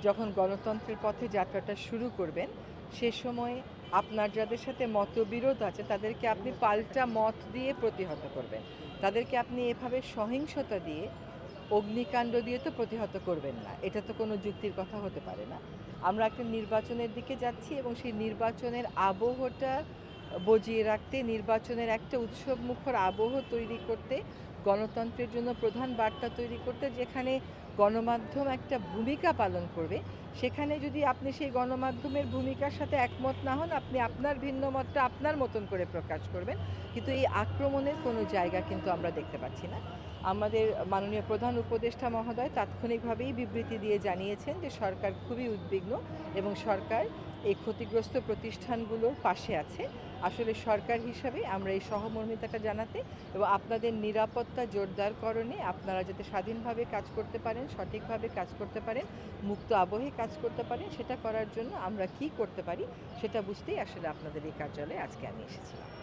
যখন গণতন্ত্রের পথে যাত্রাটা শুরু করবেন সে সময় আপনার যাদের সাথে মতবিরোধ আছে তাদেরকে আপনি পাল্টা মত দিয়ে প্রতিহত করবেন। তাদেরকে আপনি এভাবে সহিংসতা দিয়ে, অগ্নিকাণ্ড দিয়ে তো প্রতিহত করবেন না। এটা তো কোনো যুক্তির কথা হতে পারে না। আমরা একটা নির্বাচনের দিকে যাচ্ছি এবং সেই নির্বাচনের আবহটা বজিয়ে রাখতে, নির্বাচনের একটা উৎসবমুখর আবহ তৈরি করতে, গণতন্ত্রের জন্য প্রধান বার্তা তৈরি করতে যেখানে গণমাধ্যম একটা ভূমিকা পালন করবে, সেখানে যদি আপনি সেই গণমাধ্যমের ভূমিকার সাথে একমত না হন, আপনি আপনার ভিন্ন মতটা আপনার মতন করে প্রকাশ করবেন। কিন্তু এই আক্রমণের কোনো জায়গা কিন্তু আমরা দেখতে পাচ্ছি না। আমাদের মাননীয় প্রধান উপদেষ্টা মহোদয় তাৎক্ষণিকভাবেই বিবৃতি দিয়ে জানিয়েছেন যে সরকার খুবই উদ্বিগ্ন এবং সরকার এই ক্ষতিগ্রস্ত প্রতিষ্ঠানগুলোর পাশে আছে। আসলে সরকার হিসাবে আমরা এই সহমর্মিতাটা জানাতে এবং আপনাদের নিরাপত্তা জোরদারকরণে আপনারা যাতে স্বাধীনভাবে কাজ করতে পারেন, সঠিকভাবে কাজ করতে পারেন, মুক্ত আবহে কাজ করতে পারেন, সেটা করার জন্য আমরা কি করতে পারি সেটা বুঝতেই আসলে আপনাদের এই কার্যালয়ে আজকে আমি এসেছিলাম।